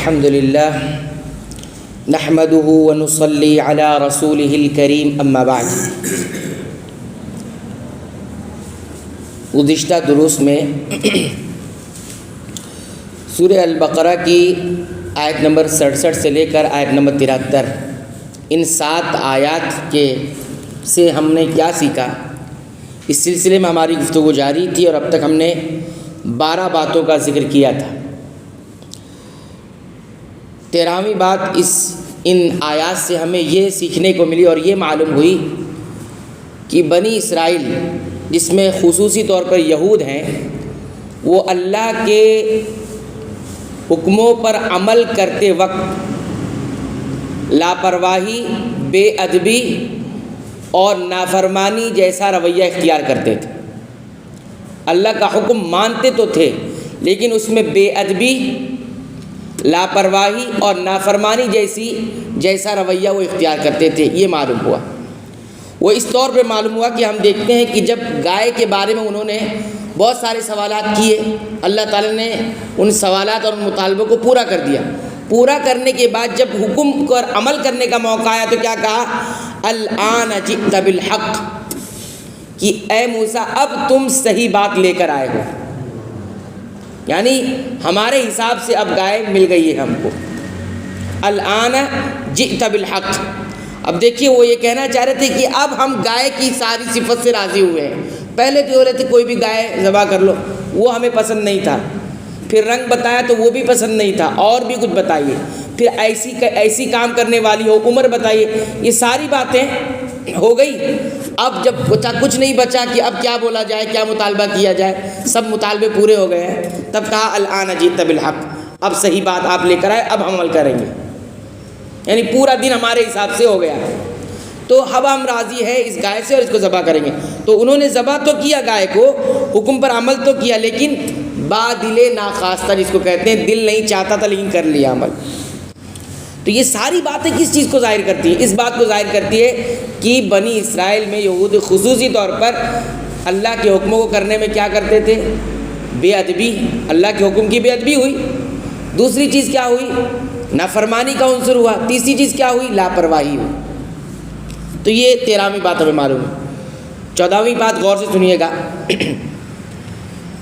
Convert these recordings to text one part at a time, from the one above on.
الحمد للہ نحمده ونصلی علی رسولہ الکریم اما بعد۔ گزشتہ دروس میں سورہ البقرہ کی آیت نمبر 67 سے لے کر آیت نمبر 73 ان 7 آیات سے ہم نے کیا سیکھا، اس سلسلے میں ہماری گفتگو جاری تھی اور اب تک ہم نے 12 باتوں کا ذکر کیا تھا۔ 13ویں بات ان آیات سے ہمیں یہ سیکھنے کو ملی اور یہ معلوم ہوئی کہ بنی اسرائیل، جس میں خصوصی طور پر یہود ہیں، وہ اللہ کے حکموں پر عمل کرتے وقت لاپرواہی، بے ادبی اور نافرمانی جیسا رویہ اختیار کرتے تھے۔ اللہ کا حکم مانتے تو تھے لیکن اس میں بے ادبی، لاپرواہی اور نافرمانی جیسا رویہ وہ اختیار کرتے تھے۔ یہ معلوم ہوا۔ وہ اس طور پہ معلوم ہوا کہ ہم دیکھتے ہیں کہ جب گائے کے بارے میں انہوں نے بہت سارے سوالات کیے، اللہ تعالیٰ نے ان سوالات اور ان مطالبوں کو پورا کر دیا۔ پورا کرنے کے بعد جب حکم پر عمل کرنے کا موقع آیا تو کیا کہا؟ الآن جئت بالحق، کہ اے موسیٰ اب تم صحیح بات لے کر آئے ہو، یعنی ہمارے حساب سے اب گائے مل گئی ہے ہم کو۔ الآن جئت بالحق۔ اب دیکھیے وہ یہ کہنا چاہ رہے تھے کہ اب ہم گائے کی ساری صفت سے راضی ہوئے ہیں۔ پہلے تو یہ ہو رہے تھے کوئی بھی گائے ذبح کر لو، وہ ہمیں پسند نہیں تھا۔ پھر رنگ بتایا تو وہ بھی پسند نہیں تھا، اور بھی کچھ بتائیے۔ پھر ایسی کام کرنے والی ہو، عمر بتائیے۔ یہ ساری باتیں ہو گئی۔ اب جب کچھ نہیں بچا کہ اب کیا بولا جائے، کیا مطالبہ کیا جائے، سب مطالبے پورے ہو گئے ہیں، تب کہا الآن جئت بالحق، اب صحیح بات آپ لے کر آئے، اب ہم عمل کریں گے۔ یعنی پورا دن ہمارے حساب سے ہو گیا ہے، تو اب ہم راضی ہے اس گائے سے اور اس کو ذبح کریں گے۔ تو انہوں نے ذبح تو کیا گائے کو، حکم پر عمل تو کیا، لیکن بادل ناخواستہ جس کو کہتے ہیں، دل نہیں چاہتا تھا لیکن کر لیا عمل۔ تو یہ ساری باتیں کس چیز کو ظاہر کرتی ہیں؟ اس بات کو ظاہر کرتی ہے کہ بنی اسرائیل میں یہود خصوصی طور پر اللہ کے حکموں کو کرنے میں کیا کرتے تھے؟ بے ادبی، اللہ کے حکم کی بے ادبی ہوئی۔ دوسری چیز کیا ہوئی؟ نافرمانی کا عنصر ہوا۔ تیسری چیز کیا ہوئی؟ لاپرواہی ہوئی۔ تو یہ 13ویں بات ہمیں معلوم ہے۔ 14ویں بات غور سے سنیے گا۔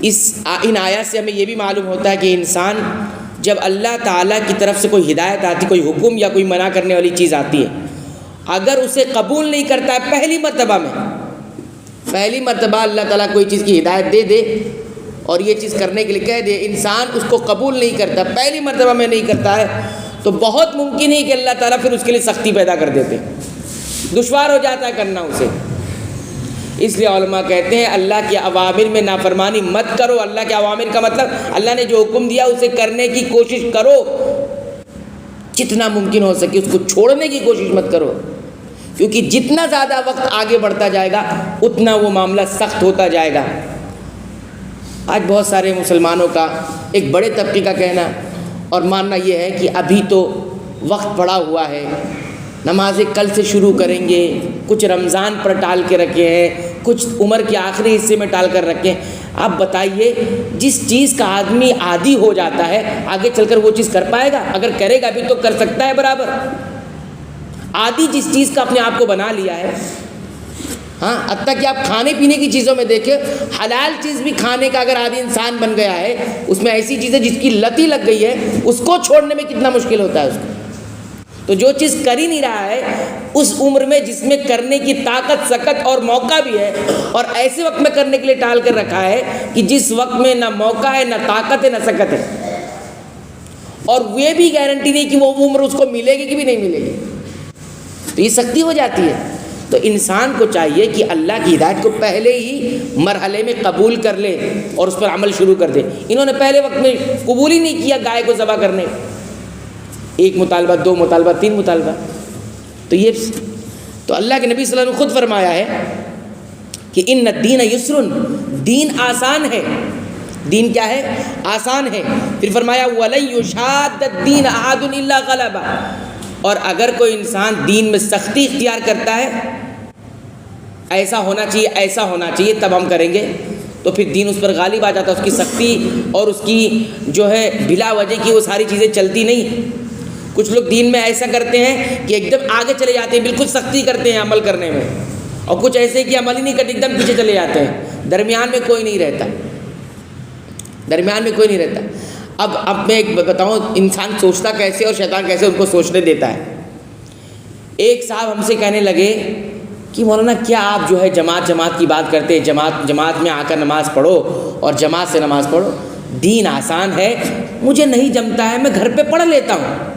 ان آیات سے ہمیں یہ بھی معلوم ہوتا ہے کہ انسان جب اللہ تعالیٰ کی طرف سے کوئی ہدایت آتی، کوئی حکم یا کوئی منع کرنے والی چیز آتی ہے، اگر اسے قبول نہیں کرتا ہے پہلی مرتبہ اللہ تعالیٰ کوئی چیز کی ہدایت دے اور یہ چیز کرنے کے لیے کہہ دے، انسان اس کو قبول نہیں کرتا، پہلی مرتبہ میں نہیں کرتا ہے، تو بہت ممکن ہے کہ اللہ تعالیٰ پھر اس کے لیے سختی پیدا کر دیتے، دشوار ہو جاتا ہے کرنا اسے۔ اس لیے علماء کہتے ہیں اللہ کے اوامر میں نافرمانی مت کرو۔ اللہ کے اوامر کا مطلب اللہ نے جو حکم دیا اسے کرنے کی کوشش کرو، جتنا ممکن ہو سکے اس کو چھوڑنے کی کوشش مت کرو، کیونکہ جتنا زیادہ وقت آگے بڑھتا جائے گا اتنا وہ معاملہ سخت ہوتا جائے گا۔ آج بہت سارے مسلمانوں کا، ایک بڑے طبقے کا کہنا اور ماننا یہ ہے کہ ابھی تو وقت پڑا ہوا ہے، نمازیں کل سے شروع کریں گے، کچھ رمضان پر ٹال کے رکھے ہیں، کچھ عمر کے آخری حصے میں ٹال کر رکھے ہیں۔ آپ بتائیے، جس چیز کا آدمی عادی ہو جاتا ہے آگے چل کر وہ چیز کر پائے گا؟ اگر کرے گا بھی تو کر سکتا ہے برابر۔ عادی جس چیز کا اپنے آپ کو بنا لیا ہے، ہاں، حتیٰ کہ آپ کھانے پینے کی چیزوں میں دیکھیں، حلال چیز بھی کھانے کا اگر عادی انسان بن گیا ہے، اس میں ایسی چیزیں جس کی لت ہی لگ گئی ہے، اس کو چھوڑنے میں کتنا مشکل ہوتا ہے اس کو۔ تو جو چیز کر ہی نہیں رہا ہے اس عمر میں، جس میں کرنے کی طاقت، سکت اور موقع بھی ہے، اور ایسے وقت میں کرنے کے لیے ٹال کر رکھا ہے کہ جس وقت میں نہ موقع ہے، نہ طاقت ہے، نہ سکت ہے، اور یہ بھی گارنٹی نہیں کہ وہ عمر اس کو ملے گی کہ بھی نہیں ملے گی، تو یہ سختی ہو جاتی ہے۔ تو انسان کو چاہیے کہ اللہ کی ہدایت کو پہلے ہی مرحلے میں قبول کر لے اور اس پر عمل شروع کر دے۔ انہوں نے پہلے وقت میں قبول ہی نہیں کیا گائے کو ذبح کرنے، 1 مطالبہ، 2 مطالبہ، 3 مطالبہ۔ تو اللہ کے نبی صلی اللہ علیہ وسلم نے خود فرمایا ہے کہ ان الدین یسر، دین آسان ہے۔ دین کیا ہے؟ آسان ہے۔ پھر فرمایا وَلَن يُشَادَّ الدِّينَ أَحَدٌ إِلَّا غَلَبَهُ، اور اگر کوئی انسان دین میں سختی اختیار کرتا ہے، ایسا ہونا چاہیے، ایسا ہونا چاہیے، تب ہم کریں گے، تو پھر دین اس پر غالب آ جاتا ہے، اس کی سختی اور اس کی جو ہے بلا وجہ کی وہ ساری چیزیں چلتی نہیں۔ کچھ لوگ دین میں ایسا کرتے ہیں کہ ایک دم آگے چلے جاتے ہیں، بالکل سختی کرتے ہیں عمل کرنے میں، اور کچھ ایسے کہ عمل ہی نہیں کرتے، ایک دم پیچھے چلے جاتے ہیں، درمیان میں کوئی نہیں رہتا، درمیان میں کوئی نہیں رہتا۔ اب میں ایک بتاؤں انسان سوچتا کیسے اور شیطان کیسے ان کو سوچنے دیتا ہے۔ ایک صاحب ہم سے کہنے لگے کہ مولانا کیا آپ جو ہے جماعت کی بات کرتے ہیں، جماعت میں آ کر نماز پڑھو اور جماعت سے نماز پڑھو، دین آسان ہے، مجھے نہیں جمتا ہے، میں گھر پہ پڑھ لیتا ہوں،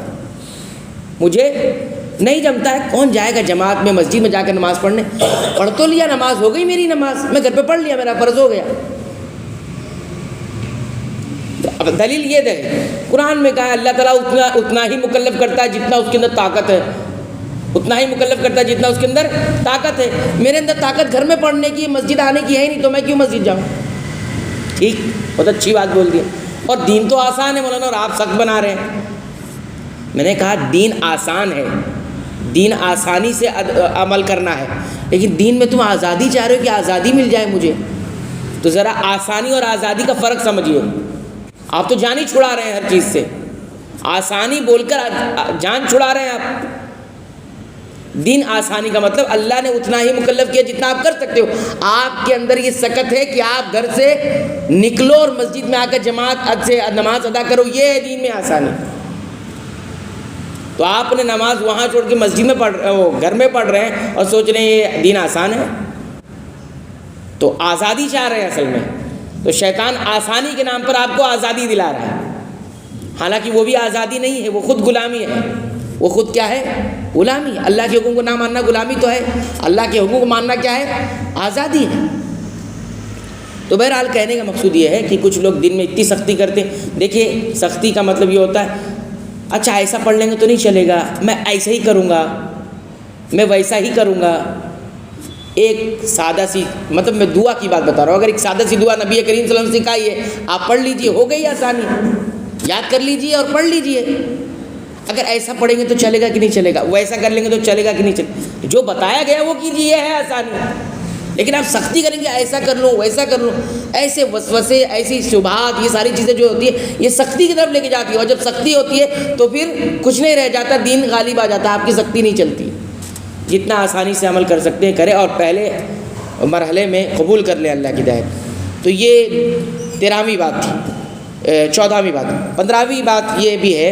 مجھے نہیں جمتا ہے، کون جائے گا جماعت میں مسجد میں جا کر نماز پڑھنے، پڑھ تو لیا، نماز ہو گئی میری، نماز میں گھر پہ پڑھ لیا، میرا فرض ہو گیا۔ اب دلیل یہ دے، قرآن میں کہا ہے اللہ تعالیٰ اتنا ہی مکلف کرتا ہے جتنا اس کے اندر طاقت ہے، اتنا ہی مکلف کرتا ہے جتنا اس کے اندر طاقت ہے۔ میرے اندر طاقت گھر میں پڑھنے کی، مسجد آنے کی ہے ہی نہیں، تو میں کیوں مسجد جاؤں؟ ٹھیک، بہت اچھی بات بول دی۔ اور دین تو آسان ہے مولانا، اور آپ سخت بنا رہے ہیں۔ میں نے کہا دین آسان ہے، دین آسانی سے عمل کرنا ہے، لیکن دین میں تم آزادی چاہ رہے ہو کہ آزادی مل جائے مجھے، تو ذرا آسانی اور آزادی کا فرق سمجھیے۔ آپ تو جان ہی چھڑا رہے ہیں ہر چیز سے، آسانی بول کر جان چھڑا رہے ہیں آپ۔ دین آسانی کا مطلب اللہ نے اتنا ہی مکلف کیا جتنا آپ کر سکتے ہو۔ آپ کے اندر یہ سکت ہے کہ آپ گھر سے نکلو اور مسجد میں آ کر جماعت سے نماز ادا کرو، یہ ہے دین میں آسانی۔ تو آپ نے نماز وہاں چھوڑ کے مسجد میں گھر میں پڑھ رہے ہیں اور سوچ رہے ہیں یہ دین آسان ہے، تو آزادی چاہ رہے ہیں اصل میں۔ تو شیطان آسانی کے نام پر آپ کو آزادی دلا رہا ہے، حالانکہ وہ بھی آزادی نہیں ہے، وہ خود غلامی ہے۔ وہ خود کیا ہے؟ غلامی۔ اللہ کے حکم کو نہ ماننا غلامی تو ہے، اللہ کے حکم کو ماننا کیا ہے؟ آزادی ہے۔ تو بہرحال کہنے کا مقصود یہ ہے کہ کچھ لوگ دن میں اتنی سختی کرتے ہیں۔ دیکھیے سختی کا مطلب یہ ہوتا ہے اچھا ایسا پڑھ لیں گے تو نہیں چلے گا، میں ایسا ہی کروں گا، میں ویسا ہی کروں گا۔ ایک سادہ سی مطلب میں دعا کی بات بتا رہا ہوں، اگر ایک سادہ سی دعا نبی کریم صلی اللہ علیہ وسلم نے سکھائی ہے، آپ پڑھ لیجئے، ہو گئی آسانی، یاد کر لیجئے اور پڑھ لیجئے۔ اگر ایسا پڑھیں گے تو چلے گا کہ نہیں چلے گا، ویسا کر لیں گے تو چلے گا کہ نہیں چلے گا، جو بتایا گیا وہ کیجیے، یہ ہے آسانی۔ لیکن آپ سختی کریں گے، ایسا کر لوں ویسا کر لوں، ایسے وسوسے، ایسی شبہات، یہ ساری چیزیں جو ہوتی ہے یہ سختی کی طرف لے کے جاتی ہے، اور جب سختی ہوتی ہے تو پھر کچھ نہیں رہ جاتا، دین غالب آ جاتا ہے، آپ کی سختی نہیں چلتی۔ جتنا آسانی سے عمل کر سکتے ہیں کریں، اور پہلے مرحلے میں قبول کر لیں اللہ کی ہدایت۔ تو یہ 13ویں بات تھی۔ 14ویں بات، 15ویں بات یہ بھی ہے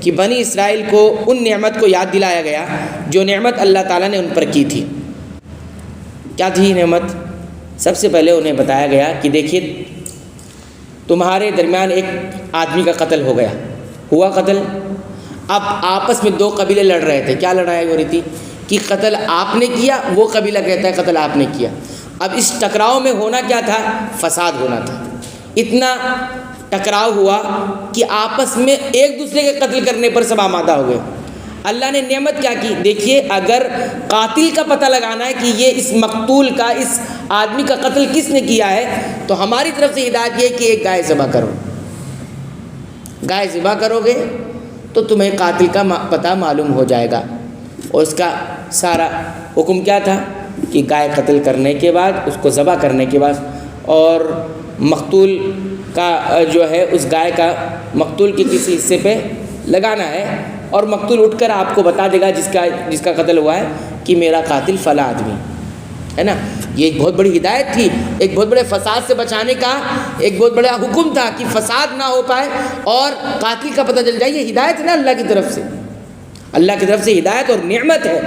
کہ بنی اسرائیل کو ان نعمت کو یاد دلایا گیا جو نعمت اللہ تعالیٰ نے ان پر کی تھی۔ کیا تھی نعمت؟ سب سے پہلے انہیں بتایا گیا کہ دیکھیے تمہارے درمیان ایک آدمی کا قتل ہو گیا، ہوا قتل، اب آپس میں دو قبیلے لڑ رہے تھے، کیا لڑائی ہو رہی تھی کہ قتل آپ نے کیا، وہ قبیلہ کہتا ہے قتل آپ نے کیا۔ اب اس ٹکراؤ میں ہونا کیا تھا؟ فساد ہونا تھا۔ اتنا ٹکراؤ ہوا کہ آپس میں ایک دوسرے کے قتل کرنے پر سب آمادہ ہو گئے۔ اللہ نے نعمت کیا کی؟ دیکھیے اگر قاتل کا پتہ لگانا ہے کہ یہ اس مقتول کا، اس آدمی کا قتل کس نے کیا ہے، تو ہماری طرف سے ہدایت یہ ہے کہ ایک گائے ذبح کرو، گائے ذبح کرو گے تو تمہیں قاتل کا پتہ معلوم ہو جائے گا۔ اور اس کا سارا حکم کیا تھا کہ گائے قتل کرنے کے بعد، اس کو ذبح کرنے کے بعد، اور مقتول کا جو ہے اس گائے کا مقتول کے کسی حصے پہ لگانا ہے، اور مقتول اٹھ کر آپ کو بتا دے گا جس کا قتل ہوا ہے کہ میرا قاتل فلاں آدمی ہے نا۔ یہ ایک بہت بڑی ہدایت تھی، ایک بہت بڑے فساد سے بچانے کا ایک بہت بڑا حکم تھا کہ فساد نہ ہو پائے اور قاتل کا پتہ چل جائے۔ یہ ہدایت ہے نا اللہ کی طرف سے، اللہ کی طرف سے ہدایت اور نعمت ہے۔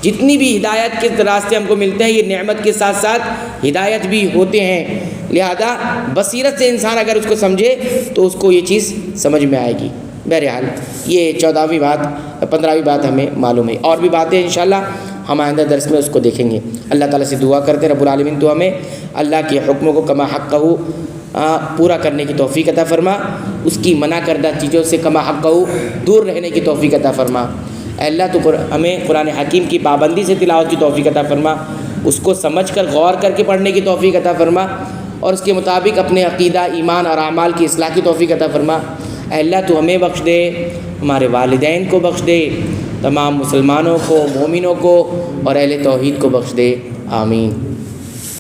جتنی بھی ہدایت کے راستے ہم کو ملتے ہیں یہ نعمت کے ساتھ ساتھ ہدایت بھی ہوتے ہیں، لہذا بصیرت سے انسان اگر اس کو سمجھے تو اس کو یہ چیز سمجھ میں آئے گی۔ بہرحال یہ 14ویں بات، 15ویں بات ہمیں معلوم ہے، اور بھی باتیں انشاءاللہ ہم آئندہ درس میں اس کو دیکھیں گے۔ اللہ تعالیٰ سے دعا کرتے ہیں رب العالمین تو ہمیں اللہ کے حکموں کو کما حقہ پورا کرنے کی توفیق عطا فرما، اس کی منع کردہ چیزوں سے کما حقہ دور رہنے کی توفیق عطا فرما۔ اے اللہ تو ہمیں قرآن حکیم کی پابندی سے تلاوت کی توفیق عطا فرما، اس کو سمجھ کر غور کر کے پڑھنے کی توفیق عطا فرما، اور اس کے مطابق اپنے عقیدہ، ایمان اور اعمال کی اصلاح کی توفیق عطا فرما۔ اے اللہ تو ہمیں بخش دے، ہمارے والدین کو بخش دے، تمام مسلمانوں کو، مومنوں کو اور اہل توحید کو بخش دے، آمین۔